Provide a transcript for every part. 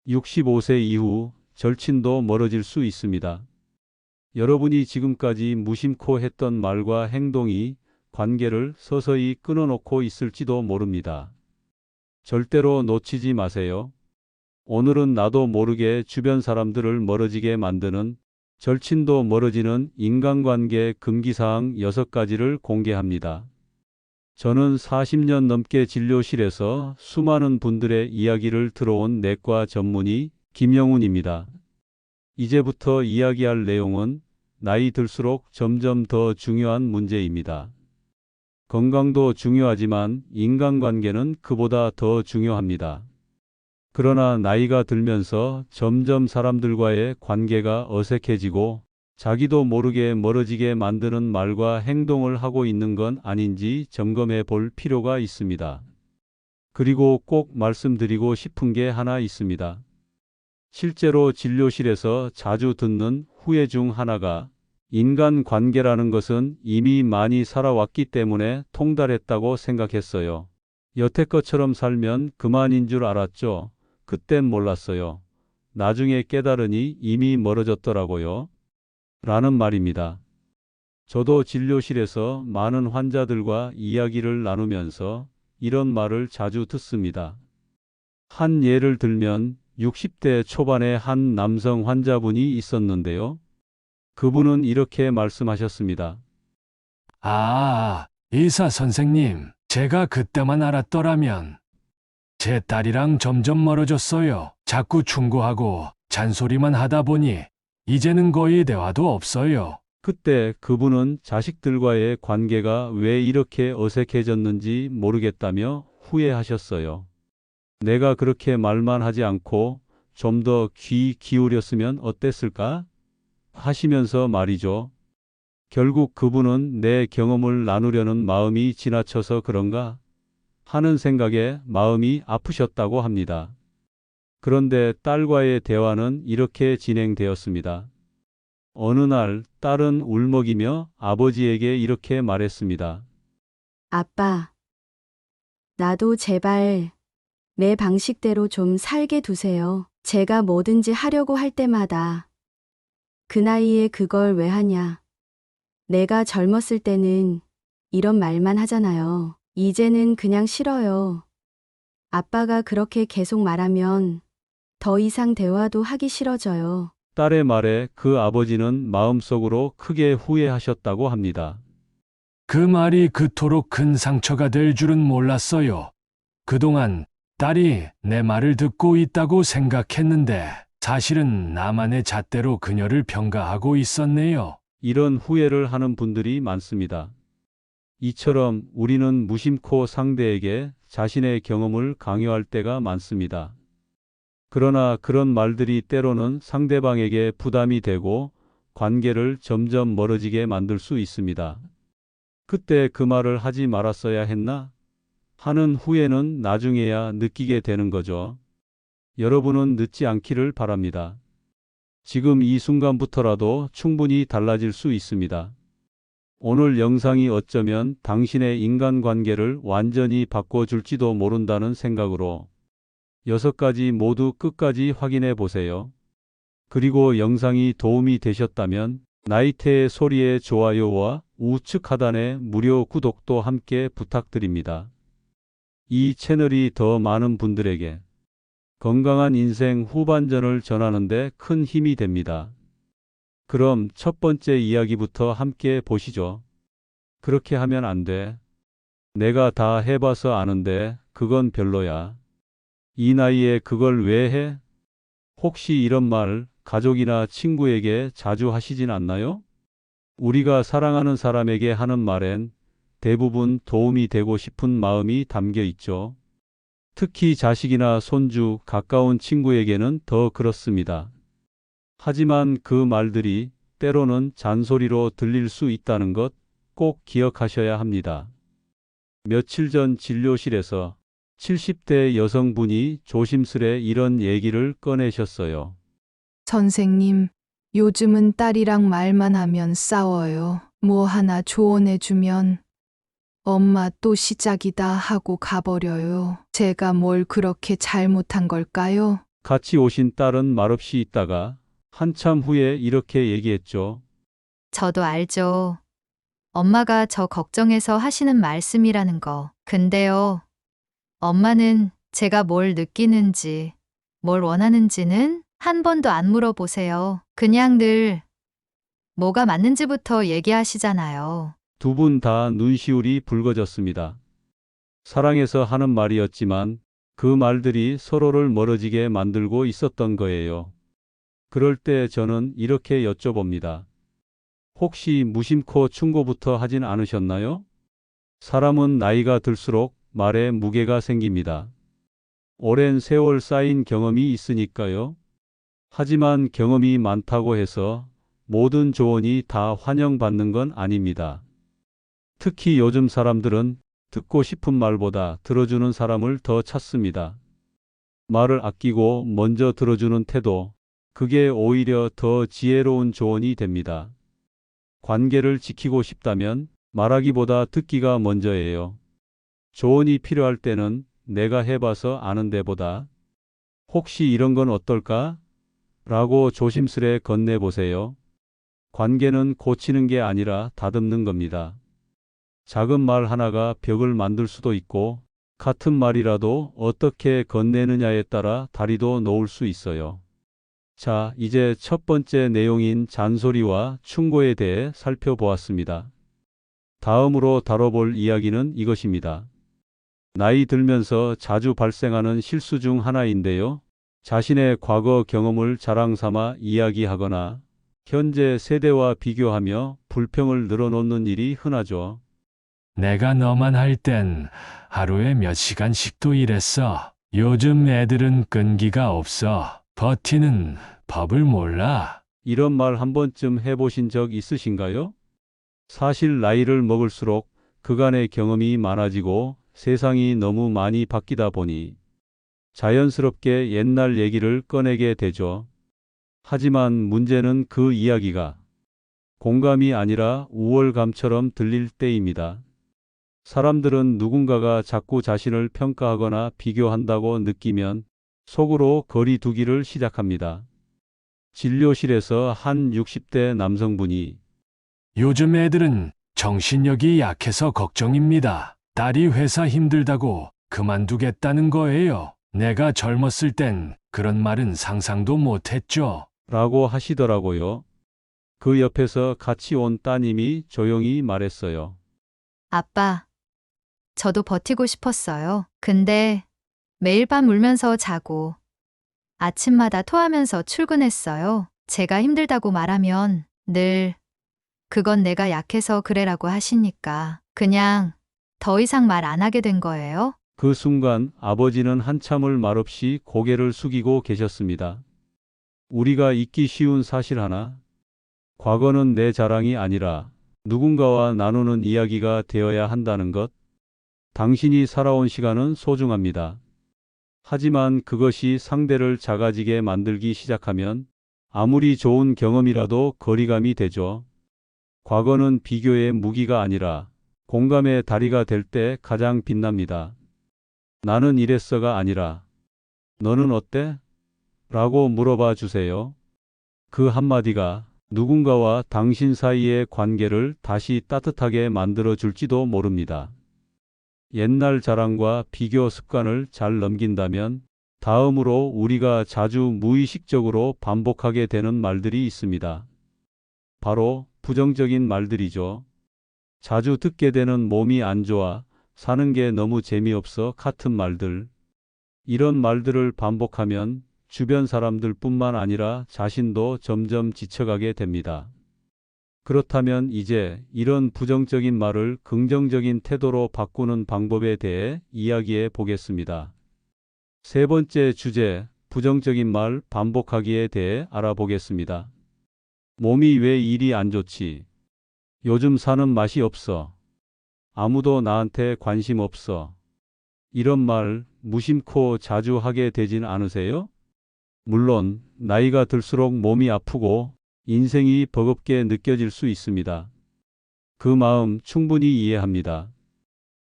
65세 이후 절친도 멀어질 수 있습니다. 여러분이 지금까지 무심코 했던 말과 행동이 관계를 서서히 끊어놓고 있을지도 모릅니다. 절대로 놓치지 마세요. 오늘은 나도 모르게 주변 사람들을 멀어지게 만드는 절친도 멀어지는 인간관계 금기사항 6가지를 공개합니다. 저는 40년 넘게 진료실에서 수많은 분들의 이야기를 들어온 내과 전문의 김영훈입니다. 이제부터 이야기할 내용은 나이 들수록 점점 더 중요한 문제입니다. 건강도 중요하지만 인간관계는 그보다 더 중요합니다. 그러나 나이가 들면서 점점 사람들과의 관계가 어색해지고 자기도 모르게 멀어지게 만드는 말과 행동을 하고 있는 건 아닌지 점검해 볼 필요가 있습니다. 그리고 꼭 말씀드리고 싶은 게 하나 있습니다. 실제로 진료실에서 자주 듣는 후회 중 하나가 인간관계라는 것은 이미 많이 살아왔기 때문에 통달했다고 생각했어요. 여태껏처럼 살면 그만인 줄 알았죠. 그땐 몰랐어요. 나중에 깨달으니 이미 멀어졌더라고요. 라는 말입니다. 저도 진료실에서 많은 환자들과 이야기를 나누면서 이런 말을 자주 듣습니다. 한 예를 들면 60대 초반의 한 남성 환자분이 있었는데요. 그분은 이렇게 말씀하셨습니다. 의사 선생님, 제가 그때만 알았더라면 제 딸이랑 점점 멀어졌어요. 자꾸 충고하고 잔소리만 하다 보니 이제는 거의 대화도 없어요. 그때 그분은 자식들과의 관계가 왜 이렇게 어색해졌는지 모르겠다며 후회하셨어요. 내가 그렇게 말만 하지 않고 좀 더 귀 기울였으면 어땠을까? 하시면서 말이죠. 결국 그분은 내 경험을 나누려는 마음이 지나쳐서 그런가 하는 생각에 마음이 아프셨다고 합니다. 그런데 딸과의 대화는 이렇게 진행되었습니다. 어느 날 딸은 울먹이며 아버지에게 이렇게 말했습니다. 아빠, 나도 제발 내 방식대로 좀 살게 두세요. 제가 뭐든지 하려고 할 때마다 그 나이에 그걸 왜 하냐. 내가 젊었을 때는 이런 말만 하잖아요. 이제는 그냥 싫어요. 아빠가 그렇게 계속 말하면 더 이상 대화도 하기 싫어져요. 딸의 말에 그 아버지는 마음속으로 크게 후회하셨다고 합니다. 그 말이 그토록 큰 상처가 될 줄은 몰랐어요. 그동안 딸이 내 말을 듣고 있다고 생각했는데 사실은 나만의 잣대로 그녀를 평가하고 있었네요. 이런 후회를 하는 분들이 많습니다. 이처럼 우리는 무심코 상대에게 자신의 경험을 강요할 때가 많습니다. 그러나 그런 말들이 때로는 상대방에게 부담이 되고 관계를 점점 멀어지게 만들 수 있습니다. 그때 그 말을 하지 말았어야 했나? 하는 후회는 나중에야 느끼게 되는 거죠. 여러분은 늦지 않기를 바랍니다. 지금 이 순간부터라도 충분히 달라질 수 있습니다. 오늘 영상이 어쩌면 당신의 인간관계를 완전히 바꿔줄지도 모른다는 생각으로 6가지 모두 끝까지 확인해 보세요. 그리고 영상이 도움이 되셨다면 나이테의 소리의 좋아요와 우측 하단의 무료 구독도 함께 부탁드립니다. 이 채널이 더 많은 분들에게 건강한 인생 후반전을 전하는 데 큰 힘이 됩니다. 그럼 첫 번째 이야기부터 함께 보시죠. 그렇게 하면 안 돼. 내가 다 해봐서 아는데 그건 별로야. 이 나이에 그걸 왜 해? 혹시 이런 말 가족이나 친구에게 자주 하시진 않나요? 우리가 사랑하는 사람에게 하는 말엔 대부분 도움이 되고 싶은 마음이 담겨 있죠. 특히 자식이나 손주, 가까운 친구에게는 더 그렇습니다. 하지만 그 말들이 때로는 잔소리로 들릴 수 있다는 것 꼭 기억하셔야 합니다. 며칠 전 진료실에서 70대 여성분이 조심스레 이런 얘기를 꺼내셨어요. 선생님, 요즘은 딸이랑 말만 하면 싸워요. 뭐 하나 조언해주면 엄마 또 시작이다 하고 가버려요. 제가 뭘 그렇게 잘못한 걸까요? 같이 오신 딸은 말없이 있다가 한참 후에 이렇게 얘기했죠. 저도 알죠. 엄마가 저 걱정해서 하시는 말씀이라는 거. 근데요, 엄마는 제가 뭘 느끼는지, 뭘 원하는지는 한 번도 안 물어보세요. 그냥 늘 뭐가 맞는지부터 얘기하시잖아요. 두 분 다 눈시울이 붉어졌습니다. 사랑해서 하는 말이었지만 그 말들이 서로를 멀어지게 만들고 있었던 거예요. 그럴 때 저는 이렇게 여쭤봅니다. 혹시 무심코 충고부터 하진 않으셨나요? 사람은 나이가 들수록 말에 무게가 생깁니다. 오랜 세월 쌓인 경험이 있으니까요. 하지만 경험이 많다고 해서 모든 조언이 다 환영받는 건 아닙니다. 특히 요즘 사람들은 듣고 싶은 말보다 들어주는 사람을 더 찾습니다. 말을 아끼고 먼저 들어주는 태도, 그게 오히려 더 지혜로운 조언이 됩니다. 관계를 지키고 싶다면 말하기보다 듣기가 먼저예요. 조언이 필요할 때는 내가 해봐서 아는 데보다 혹시 이런 건 어떨까? 라고 조심스레 건네보세요. 관계는 고치는 게 아니라 다듬는 겁니다. 작은 말 하나가 벽을 만들 수도 있고 같은 말이라도 어떻게 건네느냐에 따라 다리도 놓을 수 있어요. 자, 이제 첫 번째 내용인 잔소리와 충고에 대해 살펴보았습니다. 다음으로 다뤄볼 이야기는 이것입니다. 나이 들면서 자주 발생하는 실수 중 하나인데요. 자신의 과거 경험을 자랑 삼아 이야기하거나 현재 세대와 비교하며 불평을 늘어놓는 일이 흔하죠. 내가 너만 할 땐 하루에 몇 시간씩도 일했어. 요즘 애들은 끈기가 없어. 버티는 법을 몰라. 이런 말 한 번쯤 해보신 적 있으신가요? 사실 나이를 먹을수록 그간의 경험이 많아지고 세상이 너무 많이 바뀌다 보니 자연스럽게 옛날 얘기를 꺼내게 되죠. 하지만 문제는 그 이야기가 공감이 아니라 우월감처럼 들릴 때입니다. 사람들은 누군가가 자꾸 자신을 평가하거나 비교한다고 느끼면 속으로 거리 두기를 시작합니다. 진료실에서 한 60대 남성분이 요즘 애들은 정신력이 약해서 걱정입니다. 딸이 회사 힘들다고 그만두겠다는 거예요. 내가 젊었을 땐 그런 말은 상상도 못했죠. 라고 하시더라고요. 그 옆에서 같이 온 따님이 조용히 말했어요. 아빠, 저도 버티고 싶었어요. 근데 매일 밤 울면서 자고 아침마다 토하면서 출근했어요. 제가 힘들다고 말하면 늘 그건 내가 약해서 그래라고 하시니까 그냥 더 이상 말 안 하게 된 거예요. 그 순간 아버지는 한참을 말없이 고개를 숙이고 계셨습니다. 우리가 잊기 쉬운 사실 하나. 과거는 내 자랑이 아니라 누군가와 나누는 이야기가 되어야 한다는 것. 당신이 살아온 시간은 소중합니다. 하지만 그것이 상대를 작아지게 만들기 시작하면 아무리 좋은 경험이라도 거리감이 되죠. 과거는 비교의 무기가 아니라 공감의 다리가 될 때 가장 빛납니다. 나는 이랬어가 아니라 너는 어때? 라고 물어봐 주세요. 그 한마디가 누군가와 당신 사이의 관계를 다시 따뜻하게 만들어 줄지도 모릅니다. 옛날 자랑과 비교 습관을 잘 넘긴다면 다음으로 우리가 자주 무의식적으로 반복하게 되는 말들이 있습니다. 바로 부정적인 말들이죠. 자주 듣게 되는 몸이 안 좋아, 사는 게 너무 재미없어 같은 말들. 이런 말들을 반복하면 주변 사람들뿐만 아니라 자신도 점점 지쳐가게 됩니다. 그렇다면 이제 이런 부정적인 말을 긍정적인 태도로 바꾸는 방법에 대해 이야기해 보겠습니다. 세 번째 주제, 부정적인 말 반복하기에 대해 알아보겠습니다. 몸이 왜 이리 안 좋지? 요즘 사는 맛이 없어. 아무도 나한테 관심 없어. 이런 말 무심코 자주 하게 되진 않으세요? 물론 나이가 들수록 몸이 아프고 인생이 버겁게 느껴질 수 있습니다. 그 마음 충분히 이해합니다.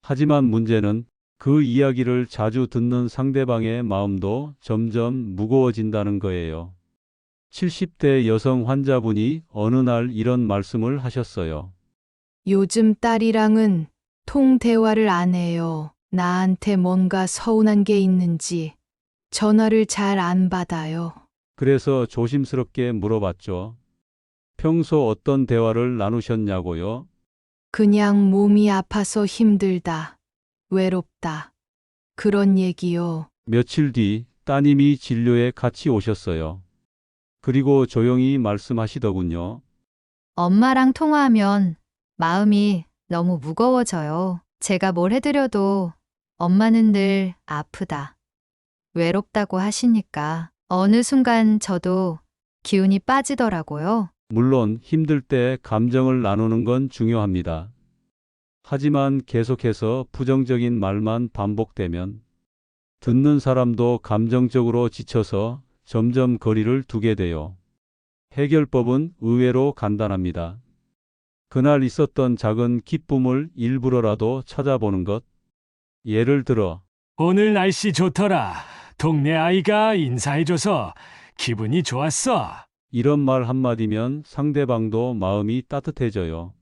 하지만 문제는 그 이야기를 자주 듣는 상대방의 마음도 점점 무거워진다는 거예요. 70대 여성 환자분이 어느 날 이런 말씀을 하셨어요. 요즘 딸이랑은 통 대화를 안 해요. 나한테 뭔가 서운한 게 있는지 전화를 잘 안 받아요. 그래서 조심스럽게 물어봤죠. 평소 어떤 대화를 나누셨냐고요? 그냥 몸이 아파서 힘들다. 외롭다. 그런 얘기요. 며칠 뒤 따님이 진료에 같이 오셨어요. 그리고 조용히 말씀하시더군요. 엄마랑 통화하면 마음이 너무 무거워져요. 제가 뭘 해드려도 엄마는 늘 아프다, 외롭다고 하시니까 어느 순간 저도 기운이 빠지더라고요. 물론 힘들 때 감정을 나누는 건 중요합니다. 하지만 계속해서 부정적인 말만 반복되면 듣는 사람도 감정적으로 지쳐서 점점 거리를 두게 돼요. 해결법은 의외로 간단합니다. 그날 있었던 작은 기쁨을 일부러라도 찾아보는 것. 예를 들어, 오늘 날씨 좋더라. 동네 아이가 인사해줘서 기분이 좋았어. 이런 말 한마디면 상대방도 마음이 따뜻해져요.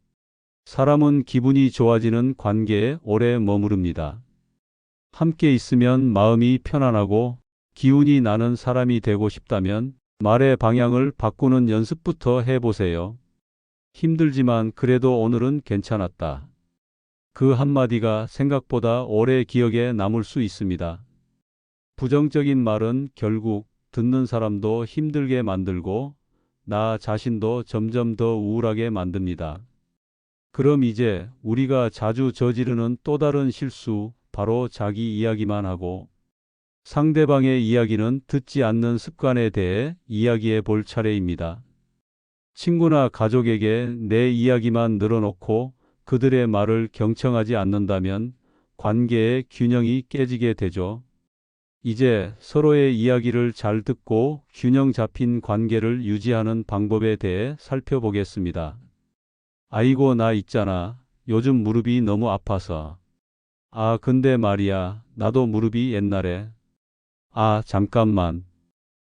사람은 기분이 좋아지는 관계에 오래 머무릅니다. 함께 있으면 마음이 편안하고 기운이 나는 사람이 되고 싶다면 말의 방향을 바꾸는 연습부터 해보세요. 힘들지만 그래도 오늘은 괜찮았다. 그 한마디가 생각보다 오래 기억에 남을 수 있습니다. 부정적인 말은 결국 듣는 사람도 힘들게 만들고 나 자신도 점점 더 우울하게 만듭니다. 그럼 이제 우리가 자주 저지르는 또 다른 실수, 바로 자기 이야기만 하고 상대방의 이야기는 듣지 않는 습관에 대해 이야기해 볼 차례입니다. 친구나 가족에게 내 이야기만 늘어놓고 그들의 말을 경청하지 않는다면 관계의 균형이 깨지게 되죠. 이제 서로의 이야기를 잘 듣고 균형 잡힌 관계를 유지하는 방법에 대해 살펴보겠습니다. 아이고, 나 있잖아. 요즘 무릎이 너무 아파서. 아, 근데 말이야. 나도 무릎이 옛날에. 아, 잠깐만.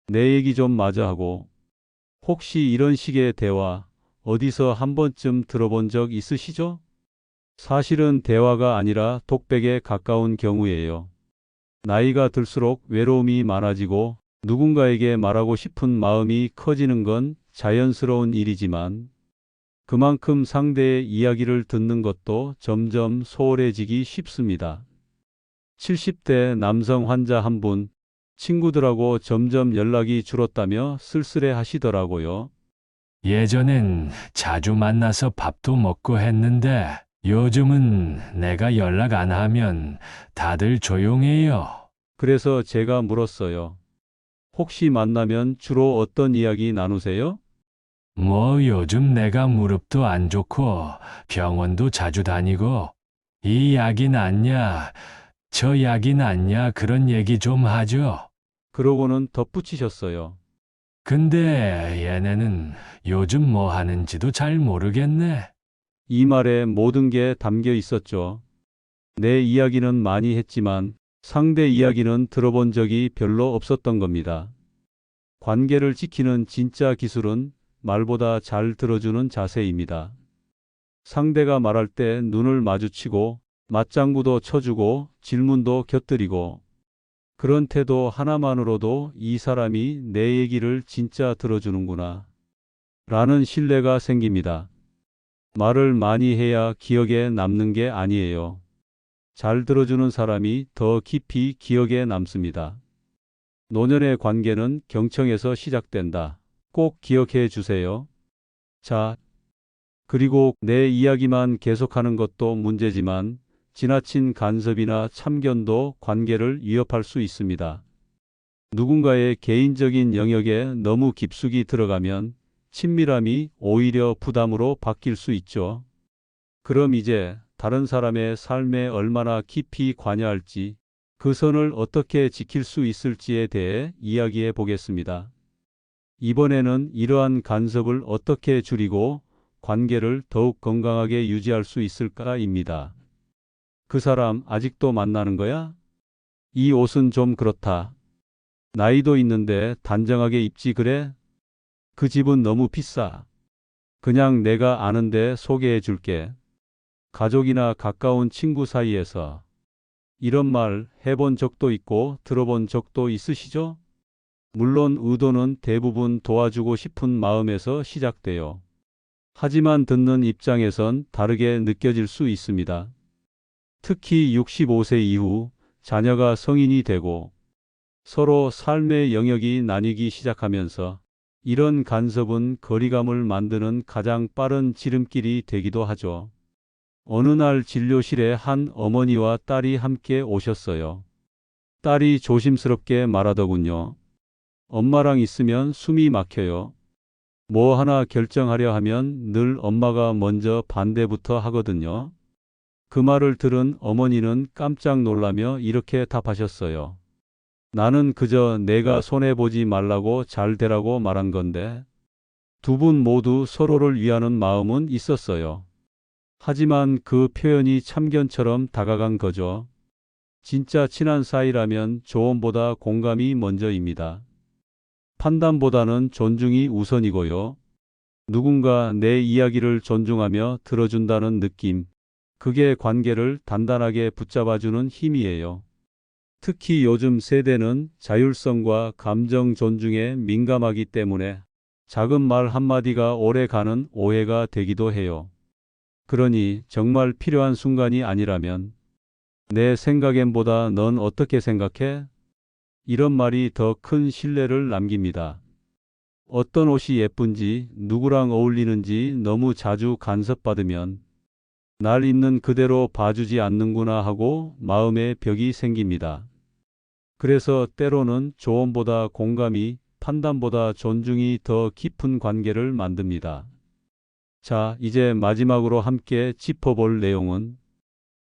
내 얘기 좀 마저 하고. 혹시 이런 식의 대화 어디서 한 번쯤 들어본 적 있으시죠? 사실은 대화가 아니라 독백에 가까운 경우예요. 나이가 들수록 외로움이 많아지고 누군가에게 말하고 싶은 마음이 커지는 건 자연스러운 일이지만 그만큼 상대의 이야기를 듣는 것도 점점 소홀해지기 쉽습니다. 70대 남성 환자 한 분, 친구들하고 점점 연락이 줄었다며 쓸쓸해 하시더라고요. 예전엔 자주 만나서 밥도 먹고 했는데 요즘은 내가 연락 안 하면 다들 조용해요. 그래서 제가 물었어요. 혹시 만나면 주로 어떤 이야기 나누세요? 뭐 요즘 내가 무릎도 안 좋고 병원도 자주 다니고 이 약이 낫냐, 저 약이 낫냐 그런 얘기 좀 하죠. 그러고는 덧붙이셨어요. 근데 얘네는 요즘 뭐 하는지도 잘 모르겠네. 이 말에 모든 게 담겨 있었죠. 내 이야기는 많이 했지만 상대 이야기는 들어본 적이 별로 없었던 겁니다. 관계를 지키는 진짜 기술은 말보다 잘 들어주는 자세입니다. 상대가 말할 때 눈을 마주치고 맞장구도 쳐주고 질문도 곁들이고 그런 태도 하나만으로도 이 사람이 내 얘기를 진짜 들어주는구나 라는 신뢰가 생깁니다. 말을 많이 해야 기억에 남는 게 아니에요. 잘 들어주는 사람이 더 깊이 기억에 남습니다. 노년의 관계는 경청에서 시작된다. 꼭 기억해 주세요. 자, 그리고 내 이야기만 계속하는 것도 문제지만 지나친 간섭이나 참견도 관계를 위협할 수 있습니다. 누군가의 개인적인 영역에 너무 깊숙이 들어가면 친밀함이 오히려 부담으로 바뀔 수 있죠. 그럼 이제 다른 사람의 삶에 얼마나 깊이 관여할지, 그 선을 어떻게 지킬 수 있을지에 대해 이야기해 보겠습니다. 이번에는 이러한 간섭을 어떻게 줄이고 관계를 더욱 건강하게 유지할 수 있을까입니다. 그 사람 아직도 만나는 거야? 이 옷은 좀 그렇다. 나이도 있는데 단정하게 입지 그래? 그 집은 너무 비싸. 그냥 내가 아는데 소개해 줄게. 가족이나 가까운 친구 사이에서 이런 말 해본 적도 있고 들어본 적도 있으시죠? 물론 의도는 대부분 도와주고 싶은 마음에서 시작돼요. 하지만 듣는 입장에선 다르게 느껴질 수 있습니다. 특히 65세 이후 자녀가 성인이 되고 서로 삶의 영역이 나뉘기 시작하면서 이런 간섭은 거리감을 만드는 가장 빠른 지름길이 되기도 하죠. 어느 날 진료실에 한 어머니와 딸이 함께 오셨어요. 딸이 조심스럽게 말하더군요. 엄마랑 있으면 숨이 막혀요. 뭐 하나 결정하려 하면 늘 엄마가 먼저 반대부터 하거든요. 그 말을 들은 어머니는 깜짝 놀라며 이렇게 답하셨어요. 나는 그저 내가 손해보지 말라고 잘 되라고 말한 건데. 두 분 모두 서로를 위하는 마음은 있었어요. 하지만 그 표현이 참견처럼 다가간 거죠. 진짜 친한 사이라면 조언보다 공감이 먼저입니다. 판단보다는 존중이 우선이고요. 누군가 내 이야기를 존중하며 들어준다는 느낌, 그게 관계를 단단하게 붙잡아주는 힘이에요. 특히 요즘 세대는 자율성과 감정 존중에 민감하기 때문에 작은 말 한마디가 오래 가는 오해가 되기도 해요. 그러니 정말 필요한 순간이 아니라면 내 생각엔보다 넌 어떻게 생각해? 이런 말이 더 큰 신뢰를 남깁니다. 어떤 옷이 예쁜지, 누구랑 어울리는지 너무 자주 간섭받으면 날 있는 그대로 봐주지 않는구나 하고 마음의 벽이 생깁니다. 그래서 때로는 조언보다 공감이, 판단보다 존중이 더 깊은 관계를 만듭니다. 자, 이제 마지막으로 함께 짚어볼 내용은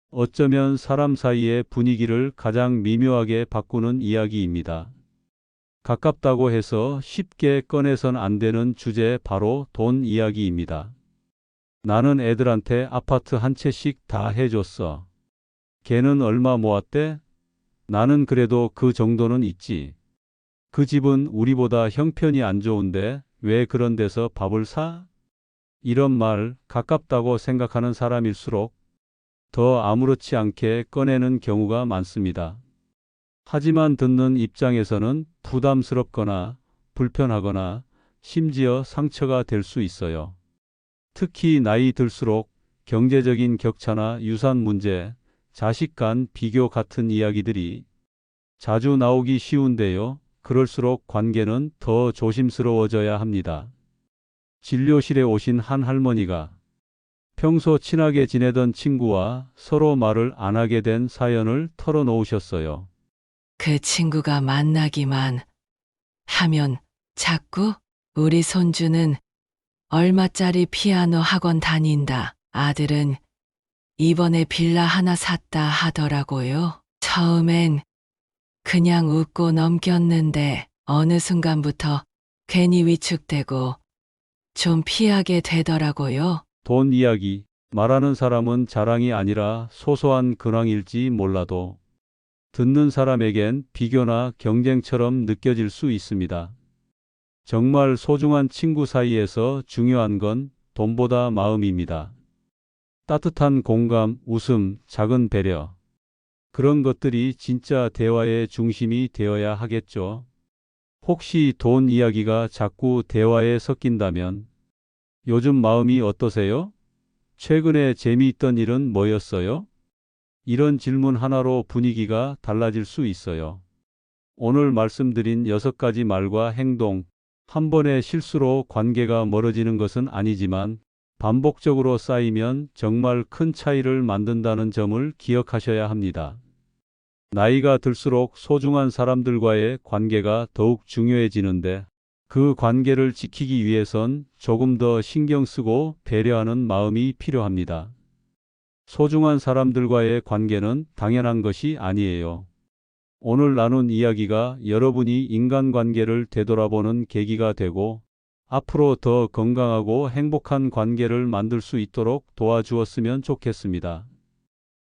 어쩌면 사람 사이의 분위기를 가장 미묘하게 바꾸는 이야기입니다. 가깝다고 해서 쉽게 꺼내선 안 되는 주제, 바로 돈 이야기입니다. 나는 애들한테 아파트 한 채씩 다 해줬어. 걔는 얼마 모았대? 나는 그래도 그 정도는 있지. 그 집은 우리보다 형편이 안 좋은데 왜 그런 데서 밥을 사? 이런 말, 가깝다고 생각하는 사람일수록 더 아무렇지 않게 꺼내는 경우가 많습니다. 하지만 듣는 입장에서는 부담스럽거나 불편하거나 심지어 상처가 될 수 있어요. 특히 나이 들수록 경제적인 격차나 유산 문제, 자식 간 비교 같은 이야기들이 자주 나오기 쉬운데요. 그럴수록 관계는 더 조심스러워져야 합니다. 진료실에 오신 한 할머니가 평소 친하게 지내던 친구와 서로 말을 안 하게 된 사연을 털어놓으셨어요. 그 친구가 만나기만 하면 자꾸 우리 손주는 얼마짜리 피아노 학원 다닌다. 아들은 이번에 빌라 하나 샀다 하더라고요. 처음엔 그냥 웃고 넘겼는데 어느 순간부터 괜히 위축되고 좀 피하게 되더라고요. 돈 이야기, 말하는 사람은 자랑이 아니라 소소한 근황일지 몰라도 듣는 사람에겐 비교나 경쟁처럼 느껴질 수 있습니다. 정말 소중한 친구 사이에서 중요한 건 돈보다 마음입니다. 따뜻한 공감, 웃음, 작은 배려. 그런 것들이 진짜 대화의 중심이 되어야 하겠죠. 혹시 돈 이야기가 자꾸 대화에 섞인다면 요즘 마음이 어떠세요? 최근에 재미있던 일은 뭐였어요? 이런 질문 하나로 분위기가 달라질 수 있어요. 오늘 말씀드린 6가지 말과 행동, 한 번의 실수로 관계가 멀어지는 것은 아니지만 반복적으로 쌓이면 정말 큰 차이를 만든다는 점을 기억하셔야 합니다. 나이가 들수록 소중한 사람들과의 관계가 더욱 중요해지는데 그 관계를 지키기 위해선 조금 더 신경 쓰고 배려하는 마음이 필요합니다. 소중한 사람들과의 관계는 당연한 것이 아니에요. 오늘 나눈 이야기가 여러분이 인간관계를 되돌아보는 계기가 되고 앞으로 더 건강하고 행복한 관계를 만들 수 있도록 도와주었으면 좋겠습니다.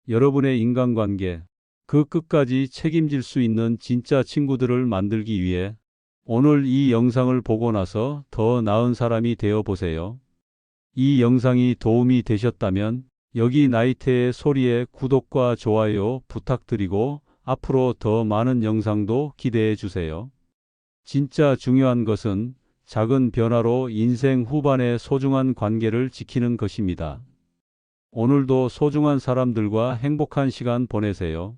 여러분의 인간관계, 그 끝까지 책임질 수 있는 진짜 친구들을 만들기 위해 오늘 이 영상을 보고 나서 더 나은 사람이 되어 보세요. 이 영상이 도움이 되셨다면 여기 나이테의 소리에 구독과 좋아요 부탁드리고 앞으로 더 많은 영상도 기대해 주세요. 진짜 중요한 것은 작은 변화로 인생 후반의 소중한 관계를 지키는 것입니다. 오늘도 소중한 사람들과 행복한 시간 보내세요.